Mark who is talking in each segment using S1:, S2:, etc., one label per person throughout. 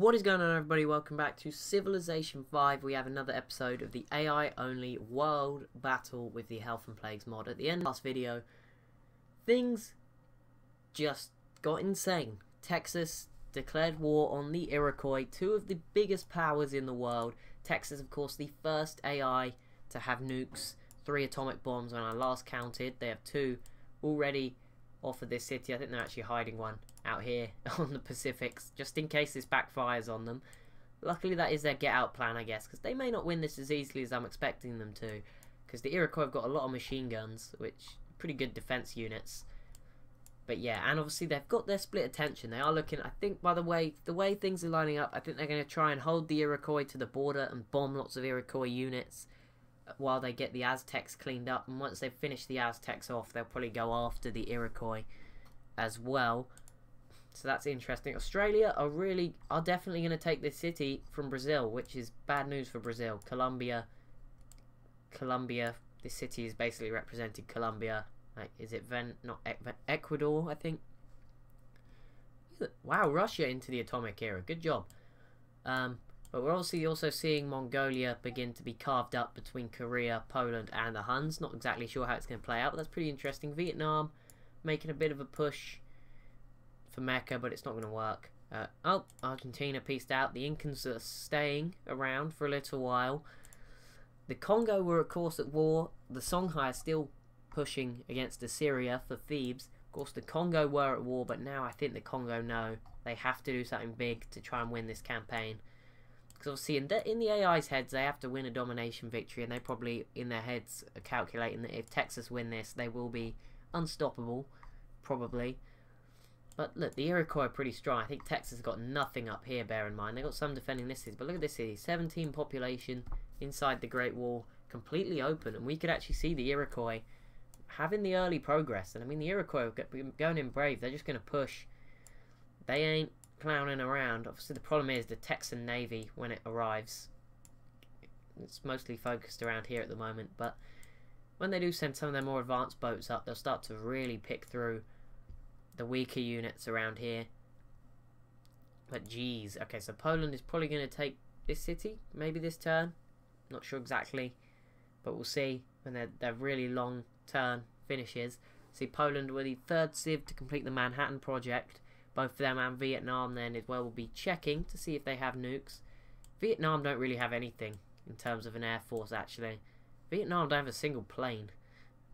S1: What is going on, everybody? Welcome back to Civilization 5. We have another episode of the AI-only world battle with the Health and Plagues mod. At the end of the last video, things just got insane. Texas declared war on the Iroquois, two of the biggest powers in the world. Texas, of course, the first AI to have nukes, 3 atomic bombs when I last counted. They have 2 already off of this city. I think they're actually hiding one out here on the Pacifics, just in case this backfires on them. Luckily, that is their get out plan, I guess, because they may not win this as easily as I'm expecting them to, because the Iroquois have got a lot of machine guns, which are pretty good defense units. But yeah, and obviously they've got their split attention. They are looking, I think, by the way things are lining up, I think they're going to try and hold the Iroquois to the border and bomb lots of Iroquois units while they get the Aztecs cleaned up. And once they've finished the Aztecs off, they'll probably go after the Iroquois as well. So that's interesting. Australia are definitely going to take this city from Brazil, which is bad news for Brazil. Colombia, this city is basically representing Colombia. Like, is it Ecuador, I think? Wow, Russia into the atomic era. Good job. But we're obviously also seeing Mongolia begin to be carved up between Korea, Poland, and the Huns. Not exactly sure how it's going to play out, but that's pretty interesting. Vietnam making a bit of a push for Mecca, but it's not going to work. Oh, Argentina pieced out. The Incans are staying around for a little while. The Congo were, of course, at war. The Songhai are still pushing against Assyria for Thebes. Of course, the Congo were at war, but now I think the Congo know they have to do something big to try and win this campaign. Because obviously in the AI's heads, they have to win a domination victory, and they probably, in their heads, are calculating that if Texas win this, they will be unstoppable, probably. But look, the Iroquois are pretty strong. I think Texas has got nothing up here, bear in mind. They've got some defending this city, but look at this city. 17 population inside the Great Wall, completely open, and we could actually see the Iroquois having the early progress. And I mean, the Iroquois are going in brave. They're just going to push. They ain't clowning around. Obviously, the problem is the Texan Navy, when it arrives, it's mostly focused around here at the moment, but when they do send some of their more advanced boats up, they'll start to really pick through the weaker units around here. But geez, okay, so Poland is probably going to take this city, maybe this turn. Not sure exactly, but we'll see when their really long turn finishes. See, Poland were the 3rd civ to complete the Manhattan Project. Both of them and Vietnam then as well will be checking to see if they have nukes. Vietnam don't really have anything in terms of an air force, actually. Vietnam don't have a single plane.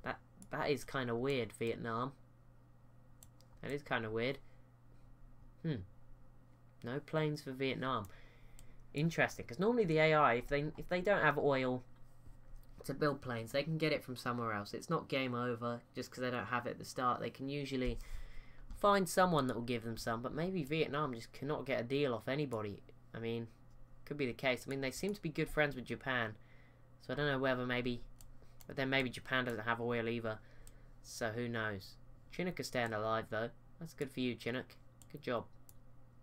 S1: That is kind of weird, Vietnam. That is kind of weird. No planes for Vietnam. Interesting, because normally the AI, if they don't have oil to build planes, they can get it from somewhere else. It's not game over just because they don't have it at the start. They can usually find someone that will give them some, but maybe Vietnam just cannot get a deal off anybody. I mean, could be the case. I mean, they seem to be good friends with Japan, so I don't know whether maybe, but then maybe Japan doesn't have oil either, so who knows. Chinook is staying alive though. That's good for you, Chinook. Good job.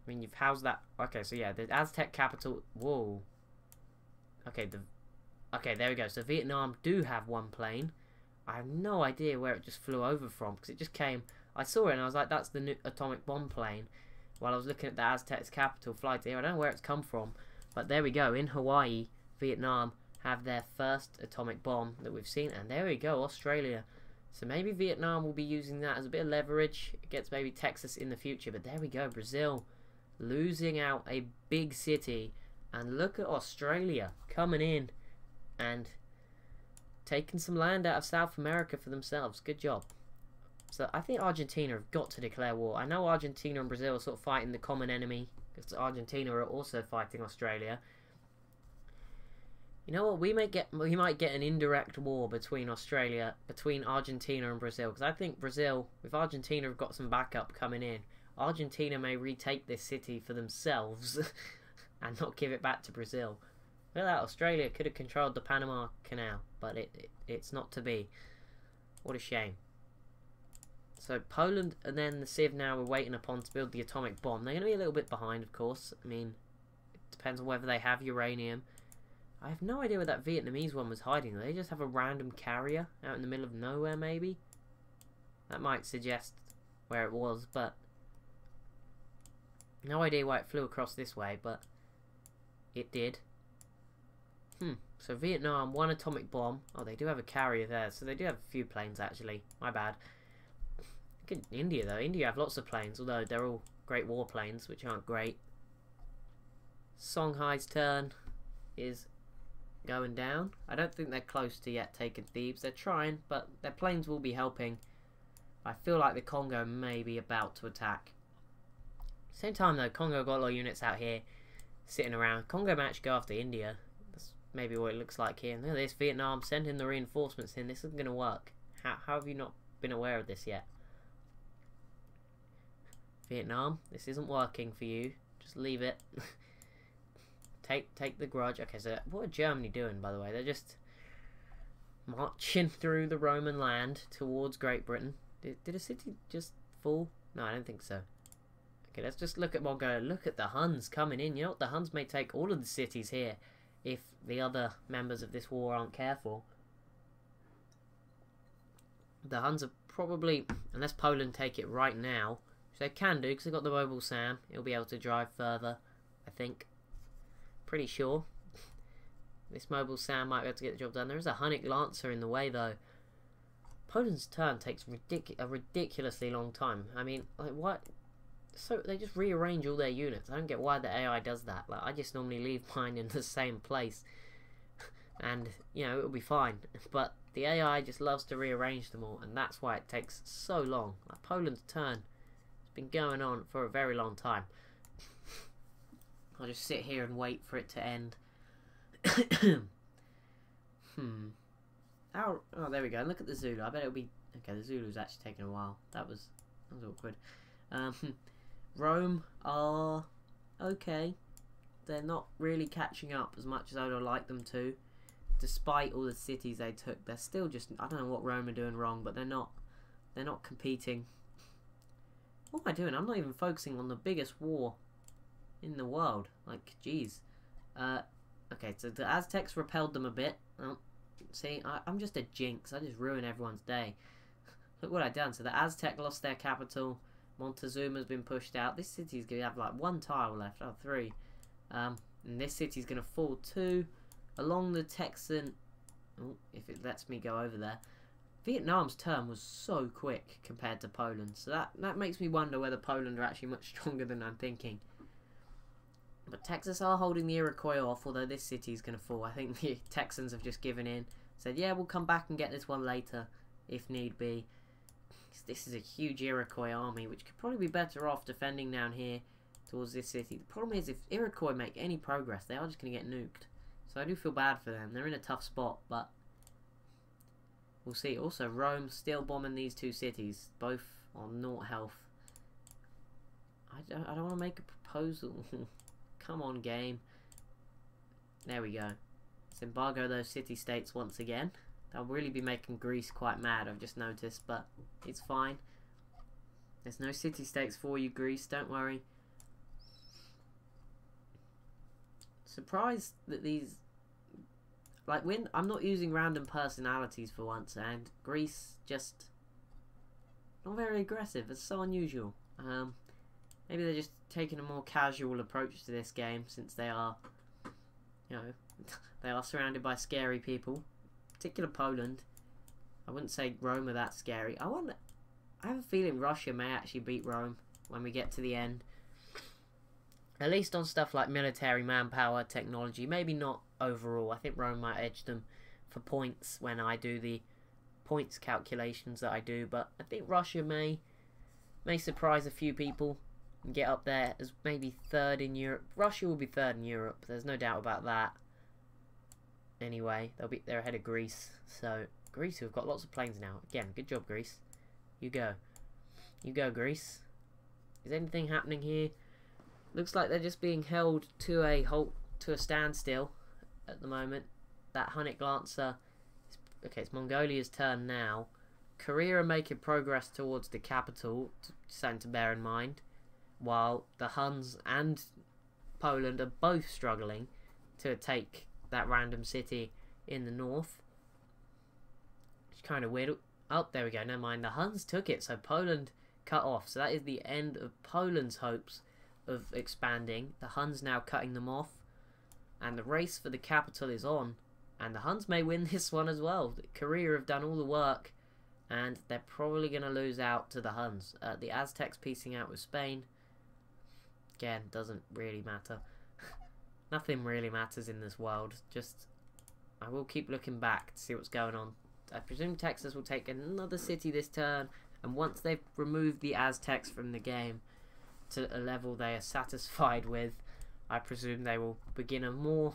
S1: I mean, you've housed that. Okay, so yeah, the Aztec capital. Whoa. Okay, okay, there we go. So Vietnam do have one plane. I have no idea where it just flew over from, because it just came. I saw it and I was like, that's the new atomic bomb plane. While I was looking at the Aztec's capital, fly to here. I don't know where it's come from, but there we go. In Hawaii, Vietnam have their first atomic bomb that we've seen, and there we go, Australia. So maybe Vietnam will be using that as a bit of leverage against maybe Texas in the future. But there we go, Brazil losing out a big city. And look at Australia coming in and taking some land out of South America for themselves. Good job. So I think Argentina have got to declare war. I know Argentina and Brazil are sort of fighting the common enemy, because Argentina are also fighting Australia. You know what? We might get an indirect war between Argentina and Brazil, because I think Brazil, if Argentina have got some backup coming in, Argentina may retake this city for themselves and not give it back to Brazil. Well, that Australia could have controlled the Panama Canal, but it's not to be. What a shame. So Poland and then the Civ now we're waiting upon to build the atomic bomb. They're going to be a little bit behind, of course. I mean, it depends on whether they have uranium. I have no idea where that Vietnamese one was hiding. They just have a random carrier out in the middle of nowhere, maybe? That might suggest where it was, but No idea why it flew across this way, but it did. So Vietnam, 1 atomic bomb. Oh, they do have a carrier there, so they do have a few planes actually. My bad. Look at India though. India have lots of planes, although they're all Great War planes, which aren't great. Songhai's turn is going down. I don't think they're close to yet taking Thebes. They're trying, but their planes will be helping. I feel like the Congo may be about to attack. Same time though, Congo got a lot of units out here sitting around. Congo might actually go after India. That's maybe what it looks like here. And look at this, Vietnam sending the reinforcements in. This isn't going to work. How have you not been aware of this yet? Vietnam, this isn't working for you. Just leave it. Take the grudge. Okay, so what are Germany doing, by the way? They're just marching through the Roman land towards Great Britain. Did a city just fall? No, I don't think so. Okay, let's just look at Mongolia. Look at the Huns coming in. You know what? The Huns may take all of the cities here if the other members of this war aren't careful. The Huns are probably, unless Poland take it right now, which they can do because they've got the Mobile Sam. It'll be able to drive further, I think. Pretty sure. This Mobile Sam might be able to get the job done. There is a Hunnic Lancer in the way though. Poland's turn takes a ridiculously long time. I mean, like what? So they just rearrange all their units. I don't get why the AI does that. Like I just normally leave mine in the same place, and you know it'll be fine. But the AI just loves to rearrange them all, and that's why it takes so long. Like Poland's turn has been going on for a very long time. I'll just sit here and wait for it to end. Oh, there we go. Look at the Zulu. I bet it'll be okay. The Zulu's actually taking a while. That was awkward. Rome are okay. They're not really catching up as much as I would like them to. Despite all the cities they took, they're still just, I don't know what Rome are doing wrong, but they're not competing. What am I doing? I'm not even focusing on the biggest war in the world. Like, jeez. Okay, so the Aztecs repelled them a bit. Oh, see, I'm just a jinx. I just ruin everyone's day. Look what I've done. So the Aztec lost their capital. Montezuma's been pushed out. This city's going to have like 1 tile left. Oh, 3. And this city's going to fall too. Along the Texan... Oh, if it lets me go over there. Vietnam's turn was so quick compared to Poland. So that makes me wonder whether Poland are actually much stronger than I'm thinking. But Texas are holding the Iroquois off, although this city's going to fall. I think the Texans have just given in. Said, yeah, we'll come back and get this one later, if need be. This is a huge Iroquois army, which could probably be better off defending down here towards this city. The problem is, if Iroquois make any progress, they are just going to get nuked. So I do feel bad for them. They're in a tough spot, but we'll see. Also, Rome still bombing these 2 cities, both on naught health. I don't want to make a proposal. Come on, game. There we go. Let's embargo those city-states once again. They'll really be making Greece quite mad, I've just noticed, but it's fine. There's no city-states for you, Greece, don't worry. Surprised that these... Like, I'm not using random personalities for once, and Greece just... not very aggressive. It's so unusual. Maybe they're just taking a more casual approach to this game, since they are, you know, they are surrounded by scary people. Particular Poland. I wouldn't say Rome are that scary. I have a feeling Russia may actually beat Rome when we get to the end. At least on stuff like military manpower, technology. Maybe not overall. I think Rome might edge them for points when I do the points calculations that I do. But I think Russia may surprise a few people and get up there as maybe 3rd in Europe. Russia will be 3rd in Europe. There's no doubt about that. Anyway, they're ahead of Greece. So Greece, who've got lots of planes now. Again, good job, Greece. You go. You go, Greece. Is anything happening here? Looks like they're just being held to a standstill at the moment. That Hunnic Lancer. Okay, it's Mongolia's turn now. Korea are making progress towards the capital, something to bear in mind, while the Huns and Poland are both struggling to take that random city in the north. It's kind of weird. Oh, there we go. Never mind. The Huns took it, so Poland cut off. So that is the end of Poland's hopes of expanding. The Huns now cutting them off. And the race for the capital is on. And the Huns may win this one as well. Korea have done all the work. And they're probably going to lose out to the Huns. The Aztecs piecing out with Spain. Again, doesn't really matter. Nothing really matters in this world. Just, I will keep looking back to see what's going on. I presume Texas will take another city this turn. And once they've removed the Aztecs from the game to a level they are satisfied with, I presume they will begin a more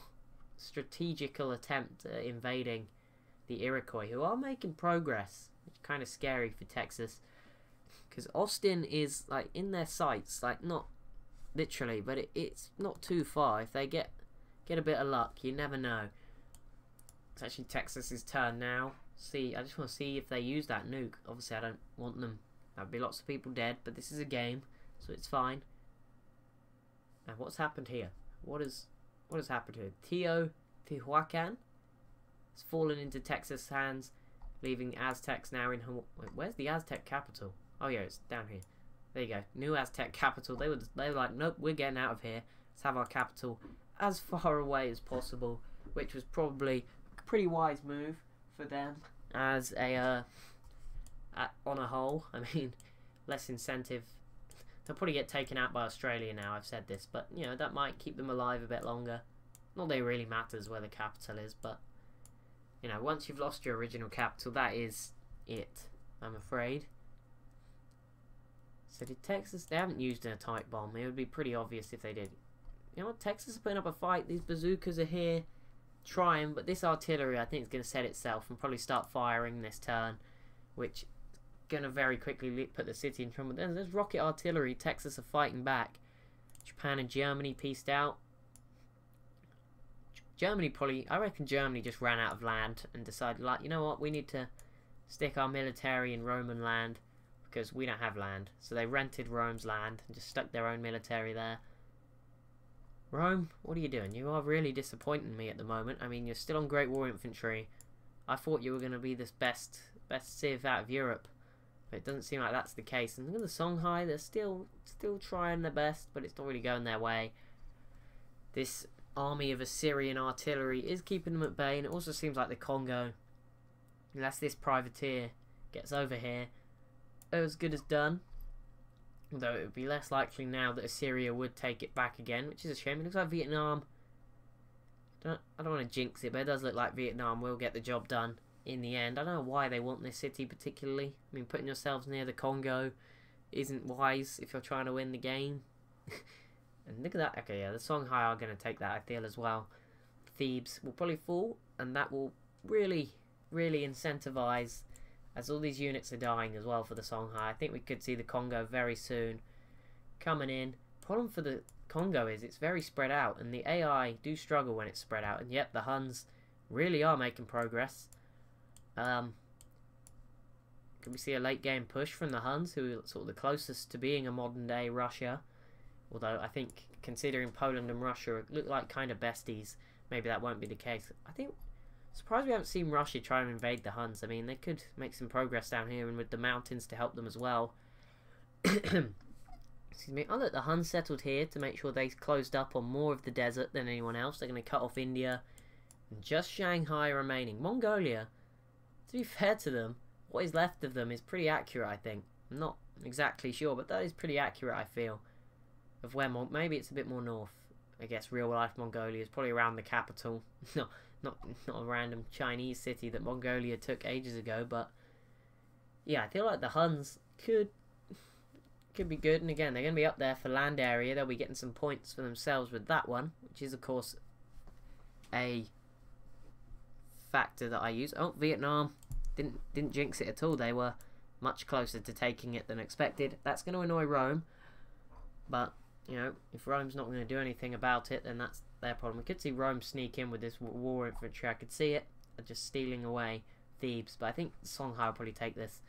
S1: strategical attempt at invading the Iroquois, who are making progress. It's kind of scary for Texas, because Austin is like in their sights, like not literally, but it's not too far. If they get a bit of luck, you never know. It's actually Texas's turn now. See, I just want to see if they use that nuke. Obviously, I don't want them. There'll be lots of people dead, but this is a game, so it's fine. Now, what's happened here? What has happened here? Teotihuacan has fallen into Texas' hands, leaving Aztecs now in Hawaii. Wait, where's the Aztec capital? Oh yeah, it's down here. There you go. New Aztec capital. They were like, nope, we're getting out of here. Let's have our capital as far away as possible, which was probably a pretty wise move for them as a on a whole. I mean, less incentive. They'll probably get taken out by Australia now, I've said this, but you know, that might keep them alive a bit longer. Not that it really matters where the capital is, but you know, once you've lost your original capital, that is it, I'm afraid. So did Texas, they haven't used an atomic bomb. It would be pretty obvious if they did. You know what, Texas is putting up a fight. These bazookas are here trying, but this artillery I think is going to set itself and probably start firing this turn, which is going to very quickly put the city in trouble. There's rocket artillery. Texas are fighting back. Japan and Germany pieced out. Germany probably, I reckon Germany just ran out of land and decided, like, you know what, we need to stick our military in Roman land because we don't have land. So they rented Rome's land and just stuck their own military there. Rome, what are you doing? You are really disappointing me at the moment. I mean, you're still on Great War Infantry. I thought you were going to be this best civ out of Europe, but it doesn't seem like that's the case. And look at the Songhai, they're still trying their best, but it's not really going their way. This army of Assyrian artillery is keeping them at bay, and it also seems like the Congo, unless this privateer gets over here, as good as done. Although it would be less likely now that Assyria would take it back again, which is a shame. It looks like Vietnam, I don't want to jinx it, but it does look like Vietnam will get the job done in the end. I don't know why they want this city particularly. I mean, putting yourselves near the Congo isn't wise if you're trying to win the game. And look at that. Okay, yeah, the Songhai are going to take that, I feel, as well. Thebes will probably fall, and that will really, really incentivize, as all these units are dying as well for the Songhai. I think we could see the Congo very soon coming in. Problem for the Congo is it's very spread out, and the AI do struggle when it's spread out. And yet the Huns really are making progress. Can we see a late game push from the Huns, who are sort of the closest to being a modern day Russia? Although I think, considering Poland and Russia look like kind of besties, maybe that won't be the case. I think, surprised we haven't seen Russia try and invade the Huns. I mean, they could make some progress down here, and with the mountains to help them as well. Excuse me. Oh look, the Huns settled here to make sure they closed up on more of the desert than anyone else. They're going to cut off India. And just Shanghai remaining. Mongolia, to be fair to them, what is left of them is pretty accurate, I think. I'm not exactly sure, but that is pretty accurate, I feel. Of where, maybe it's a bit more north. I guess real life Mongolia is probably around the capital. Not a random Chinese city that Mongolia took ages ago, but yeah, I feel like the Huns could be good. And again, they're going to be up there for land area. They'll be getting some points for themselves with that one, which is of course a factor that I use. Oh, Vietnam didn't jinx it at all. They were much closer to taking it than expected. That's going to annoy Rome, but you know, if Rome's not going to do anything about it, then that's their problem. We could see Rome sneak in with this war infantry. I could see it. They're just stealing away Thebes. But I think Songhai will probably take this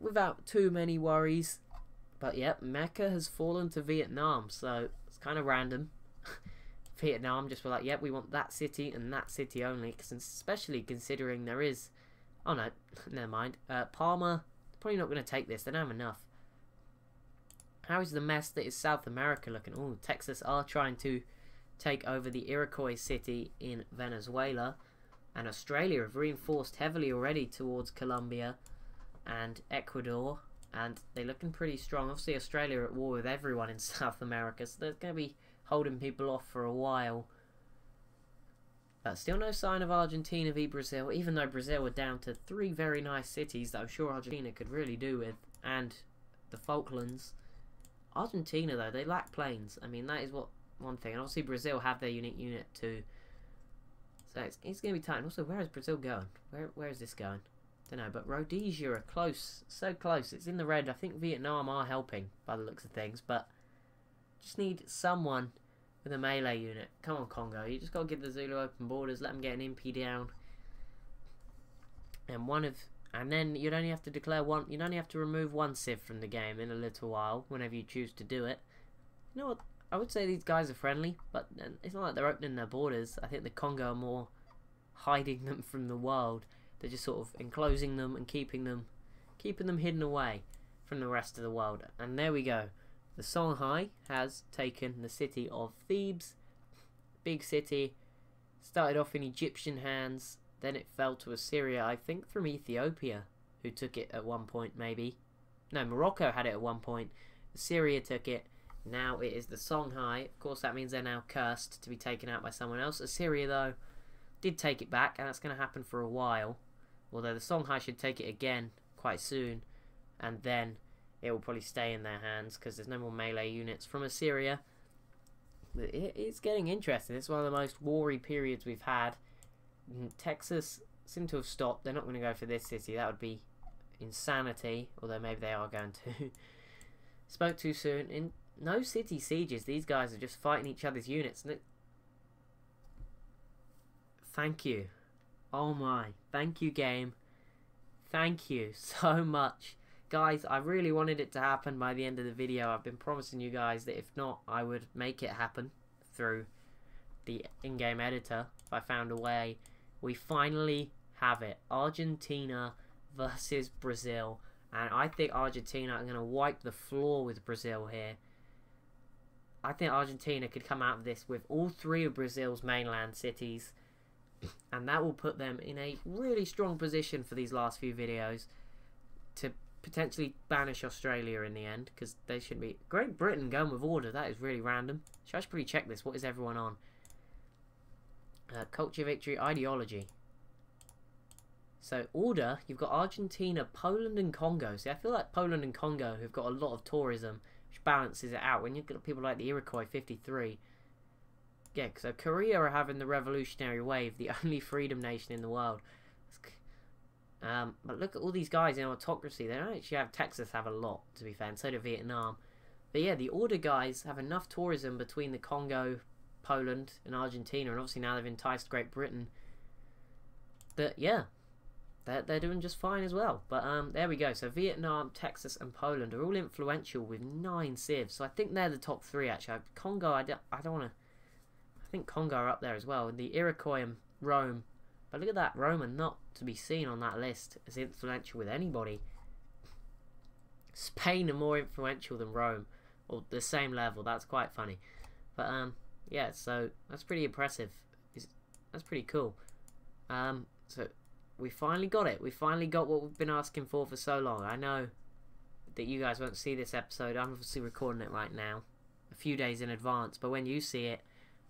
S1: without too many worries. But yep, Mecca has fallen to Vietnam. So it's kind of random. Vietnam just were like, yep, we want that city and that city only. Especially considering there is... Oh no, never mind. Palma, probably not going to take this. They don't have enough. how is the mess that is South America looking? Oh, Texas are trying to take over the Iroquois city in Venezuela. And Australia have reinforced heavily already towards Colombia and Ecuador. And they're looking pretty strong. Obviously, Australia are at war with everyone in South America, so they're going to be holding people off for a while. But still no sign of Argentina v Brazil, even though Brazil were down to 3 very nice cities that I'm sure Argentina could really do with. And the Falklands. Argentina, though, they lack planes. I mean, that is one thing. And obviously, Brazil have their unique unit too. So it's going to be tight. And also, where is Brazil going? Where is this going? Don't know. But Rhodesia are close. So close. It's in the red. I think Vietnam are helping by the looks of things. But just need someone with a melee unit. Come on, Congo. You just got to give the Zulu open borders. Let them get an MP down. And then you'd only have to declare one. You'd only have to remove one civ from the game in a little while, whenever you choose to do it. You know what? I would say these guys are friendly, but it's not like they're opening their borders. I think the Congo are more hiding them from the world. They're just sort of enclosing them and keeping them hidden away from the rest of the world. And there we go. The Songhai has taken the city of Thebes. Big city. Started off in Egyptian hands. Then it fell to Assyria, I think from Ethiopia, who took it at one point, maybe. No, Morocco had it at one point. Assyria took it. Now it is the Songhai. Of course, that means they're now cursed to be taken out by someone else. Assyria, though, did take it back, and that's going to happen for a while. Although the Songhai should take it again quite soon. And then it will probably stay in their hands, because there's no more melee units from Assyria. But it's getting interesting. It's one of the most war-y periods we've had. Texas seem to have stopped. They're not going to go for this city. That would be insanity. Although maybe they are going to. Spoke too soon. In no city sieges. These guys are just fighting each other's units. Thank you. Oh my. Thank you, game. Thank you so much. Guys, I really wanted it to happen by the end of the video. I've been promising you guys that if not, I would make it happen through the in-game editor if I found a way. We finally have it. Argentina versus Brazil. And I think Argentina are going to wipe the floor with Brazil here. I think Argentina could come out of this with all 3 of Brazil's mainland cities. And that will put them in a really strong position for these last few videos. To potentially banish Australia in the end. Because they should be... Great Britain going with order. That is really random. I should probably check this. What is everyone on? Culture, victory, ideology. So, order, you've got Argentina, Poland and Congo. See, I feel like Poland and Congo have got a lot of tourism, which balances it out. When you've got people like the Iroquois, 53. Yeah, so Korea are having the revolutionary wave, the only freedom nation in the world. But look at all these guys in autocracy. They don't actually have... Texas have a lot, to be fair, and so do Vietnam. But yeah, the order guys have enough tourism between the Congo, Poland and Argentina, and obviously now they've enticed Great Britain, that yeah, they're doing just fine as well. But there we go. So Vietnam, Texas and Poland are all influential with 9 civs. So I think they're the top 3 actually. Congo, I don't want to... I think Congo are up there as well. And the Iroquois and Rome. But look at that, Rome are not to be seen on that list as influential with anybody. Spain are more influential than Rome, or the same level. That's quite funny. But yeah, so that's pretty impressive. That's pretty cool. So we finally got it. We finally got what we've been asking for so long. I know that you guys won't see this episode. I'm obviously recording it right now, a few days in advance. But when you see it,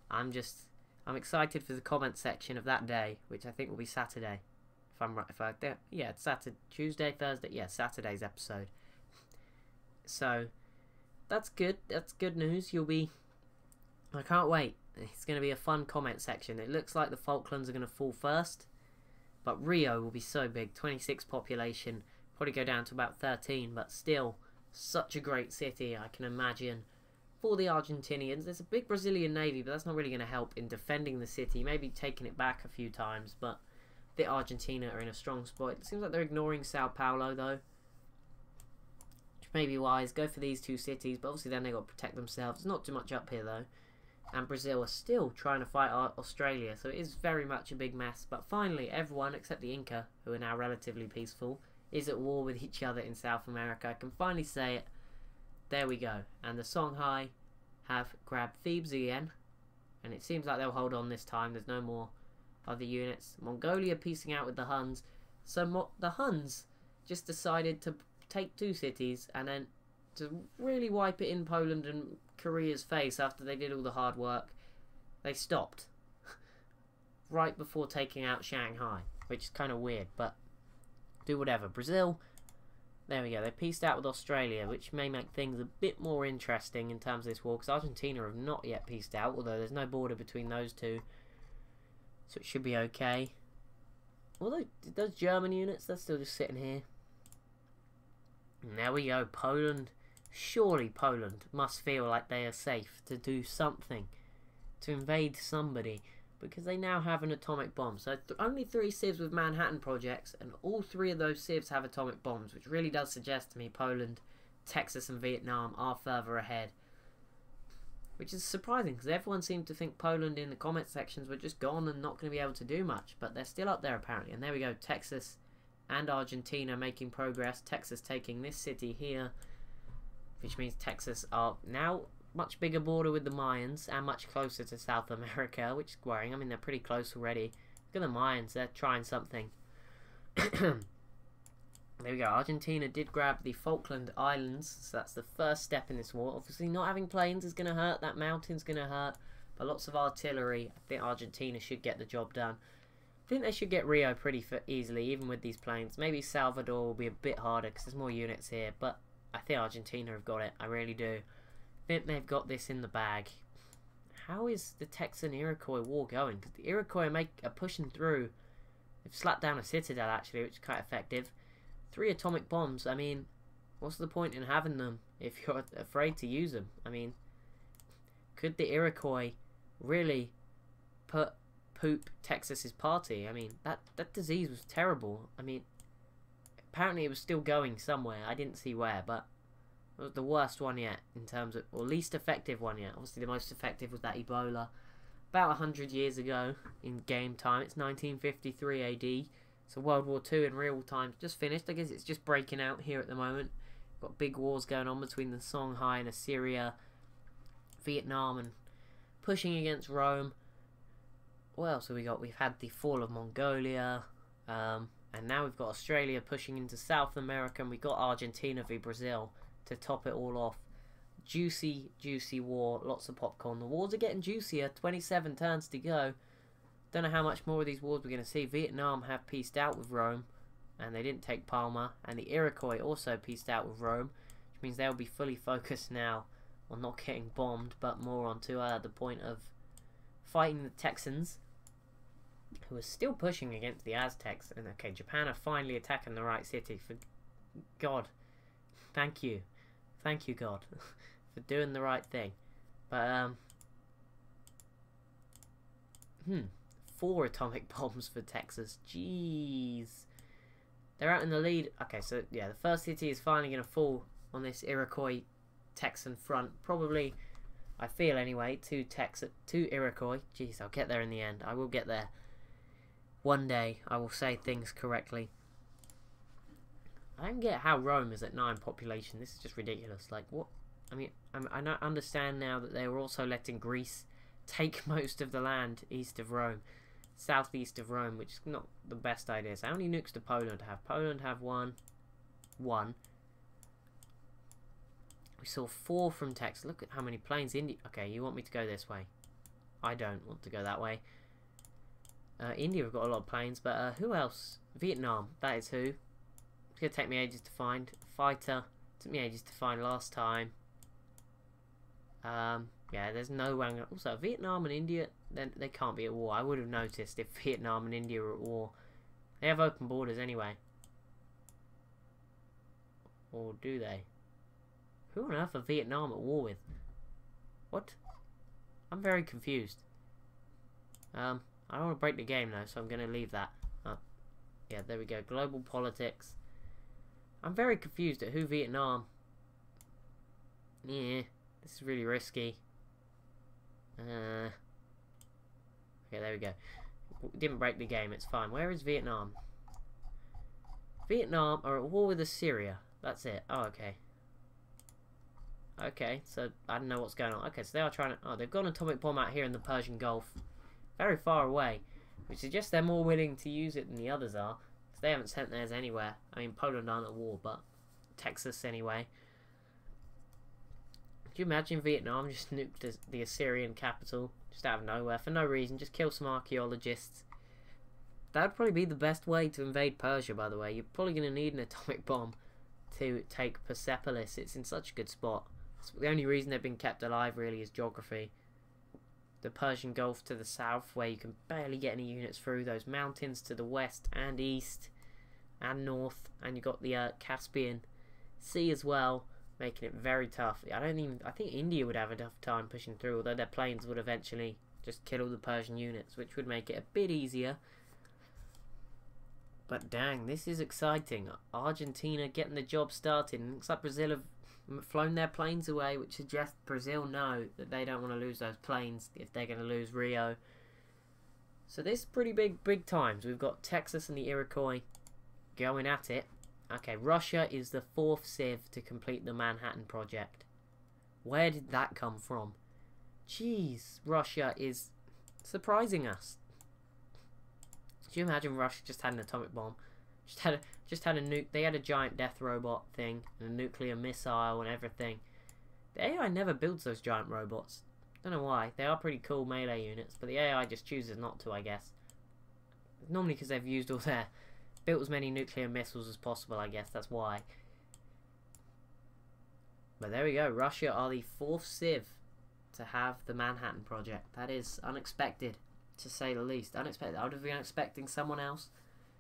S1: I'm excited for the comment section of that day, which I think will be Saturday. If I'm right, yeah, it's Saturday, Tuesday, Thursday. Yeah, Saturday's episode. So that's good. That's good news. I can't wait. It's going to be a fun comment section. It looks like the Falklands are going to fall first, but Rio will be so big. 26 population, probably go down to about 13, but still such a great city. I can imagine for the Argentinians. There's a big Brazilian navy, but that's not really going to help in defending the city. Maybe taking it back a few times, but the Argentina are in a strong spot. It seems like they're ignoring Sao Paulo though, which may be wise. Go for these 2 cities, but obviously then they got to protect themselves. There's not too much up here though. And Brazil are still trying to fight Australia, so it is very much a big mess. But finally, everyone except the Inca, who are now relatively peaceful, is at war with each other in South America. I can finally say it. there we go. And the Songhai have grabbed Thebes again. And it seems like they'll hold on this time. There's no more other units. Mongolia piecing out with the Huns. So the Huns just decided to take 2 cities and then to really wipe it in Poland and Korea's face after they did all the hard work. They stopped right before taking out Shanghai, which is kind of weird, but do whatever. Brazil, there we go. They pieced out with Australia, which may make things a bit more interesting in terms of this war, because Argentina have not yet pieced out, although there's no border between those two, so it should be okay. Although those German units, they're still just sitting here. And there we go. Poland. Surely Poland must feel like they are safe to do something, to invade somebody, because they now have an atomic bomb. So only 3 civs with Manhattan projects, and all 3 of those civs have atomic bombs, which really does suggest to me Poland, Texas and Vietnam are further ahead. Which is surprising, because everyone seemed to think Poland in the comment sections were just gone and not going to be able to do much, but they're still up there apparently. And there we go, Texas and Argentina making progress. Texas taking this city here, which means Texas are now much bigger border with the Mayans and much closer to South America, which is worrying. I mean, they're pretty close already. Look at the Mayans, they're trying something. There we go. Argentina did grab the Falkland Islands, so that's the first step in this war. Obviously, not having planes is going to hurt. That mountain's going to hurt. But lots of artillery. I think Argentina should get the job done. I think they should get Rio pretty easily, even with these planes. Maybe Salvador will be a bit harder because there's more units here. But I think Argentina have got it. I really do. I think they've got this in the bag. How is the Texan-Iroquois war going? Because the Iroquois are pushing through. They've slapped down a citadel, actually, which is quite effective. 3 atomic bombs. I mean, what's the point in having them if you're afraid to use them? I mean, could the Iroquois really poop Texas's party? I mean, that disease was terrible. I mean, apparently it was still going somewhere. I didn't see where, but it was the worst one yet in terms of, or least effective one yet. Obviously, the most effective was that Ebola about 100 years ago in game time. It's 1953 AD. So World War II in real time just finished. I guess it's just breaking out here at the moment. Got big wars going on between the Songhai and Assyria, Vietnam, and pushing against Rome. What else have we got? We've had the fall of Mongolia, and now we've got Australia pushing into South America, and we've got Argentina v Brazil to top it all off. Juicy, juicy war. Lots of popcorn. The wars are getting juicier. 27 turns to go. Don't know how much more of these wars we're going to see. Vietnam have pieced out with Rome, and they didn't take Palma. And the Iroquois also pieced out with Rome, which means they'll be fully focused now on not getting bombed, but more onto the point of fighting the Texans, who are still pushing against the Aztecs. And okay, Japan are finally attacking the right city. For God, thank you, God, for doing the right thing. But 4 atomic bombs for Texas. Jeez. They're out in the lead. Okay, so yeah, the first city is finally going to fall on this Iroquois Texan front. Probably, I feel anyway, 2 Iroquois. Jeez, I'll get there in the end. I will get there. One day, I will say things correctly. I don't get how Rome is at 9 population. This is just ridiculous. Like, what? I mean, I understand now that they were also letting Greece take most of the land east of Rome. Southeast of Rome, which is not the best idea. So how many nukes does Poland have? Poland have one. We saw 4 from Texas. Look at how many planes. India. Okay, you want me to go this way? I don't want to go that way. India have got a lot of planes, but who else? Vietnam. That is who. It's gonna take me ages to find. Fighter. Took me ages to find last time. Yeah, there's no way. Also, Vietnam and India, then they can't be at war. I would have noticed if Vietnam and India were at war. They have open borders anyway. Or do they? Who on earth are Vietnam at war with? What? I'm very confused. I don't want to break the game though, so I'm going to leave that. Yeah, there we go. Global politics. I'm very confused at who Vietnam. Yeah, this is really risky. Okay, there we go. Didn't break the game, it's fine. Where is Vietnam? Vietnam are at war with Assyria. That's it. Oh, okay. Okay, so I don't know what's going on. Okay, so they are trying to... Oh, they've got an atomic bomb out here in the Persian Gulf. Very far away. Which suggests they're more willing to use it than the others are. Because they haven't sent theirs anywhere. I mean, Poland aren't at war, but Texas anyway. Could you imagine Vietnam just nuked the Assyrian capital? Just out of nowhere, for no reason. Just kill some archaeologists. That would probably be the best way to invade Persia, by the way. You're probably going to need an atomic bomb to take Persepolis. It's in such a good spot. The only reason they've been kept alive really is geography. The Persian Gulf to the south, where you can barely get any units through. Those mountains to the west and east and north, and you've got the Caspian Sea as well, making it very tough. I think India would have a tough time pushing through, although their planes would eventually just kill all the Persian units, which would make it a bit easier. But dang, this is exciting. Argentina getting the job started. Looks like Brazil have flown their planes away, which suggests Brazil know that they don't want to lose those planes if they're going to lose Rio. So this is pretty big times. We've got Texas and the Iroquois going at it. Okay, Russia is the 4th civ to complete the Manhattan Project. Where did that come from? Jeez, Russia is surprising us. Could you imagine Russia just had an atomic bomb? Just had a nuke. They had a giant death robot thing, and a nuclear missile and everything. The AI never builds those giant robots. Don't know why. They are pretty cool melee units, but the AI just chooses not to, I guess. Normally because they've used all their... built as many nuclear missiles as possible, I guess. That's why. But there we go. Russia are the 4th civ to have the Manhattan Project. That is unexpected, to say the least. Unexpected. I would have been expecting someone else.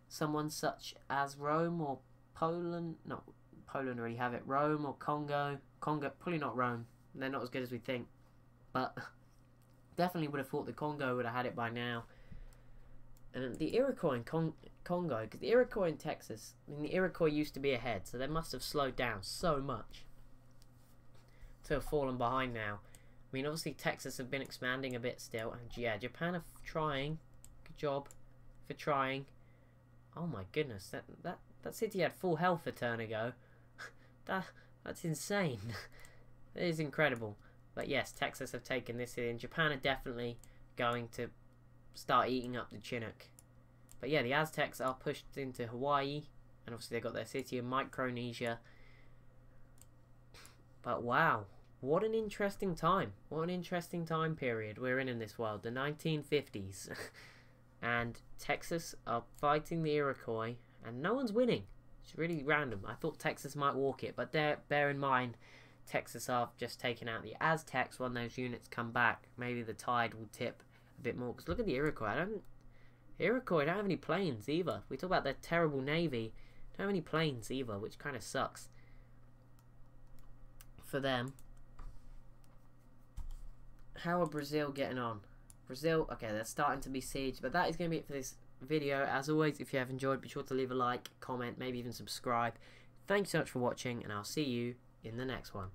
S1: Someone such as Rome or Poland. No, Poland already have it. Rome or Congo. Congo, probably not Rome. They're not as good as we think. But definitely would have thought the Congo would have had it by now. And the Iroquois in Congo, because the Iroquois in Texas, I mean, the Iroquois used to be ahead, so they must have slowed down so much to have fallen behind now. I mean, obviously Texas have been expanding a bit still, and yeah, Japan are trying. Good job for trying. Oh my goodness, that city had full health a turn ago. That's insane. It is incredible. But yes, Texas have taken this in. Japan are definitely going to start eating up the Chinook. But yeah, the Aztecs are pushed into Hawaii, and obviously they've got their city in Micronesia. But wow, what an interesting time. What an interesting time period we're in this world, the 1950s. And Texas are fighting the Iroquois, and no one's winning. It's really random. I thought Texas might walk it, but bear in mind, Texas are just taking out the Aztecs. When those units come back, maybe the tide will tip a bit more. Because look at the Iroquois. Iroquois don't have any planes either. We talk about their terrible navy. Don't have any planes either, which kind of sucks for them. How are Brazil getting on? Brazil, okay, they're starting to be sieged, but that is going to be it for this video. As always, if you have enjoyed, be sure to leave a like, comment, maybe even subscribe. Thanks so much for watching, and I'll see you in the next one.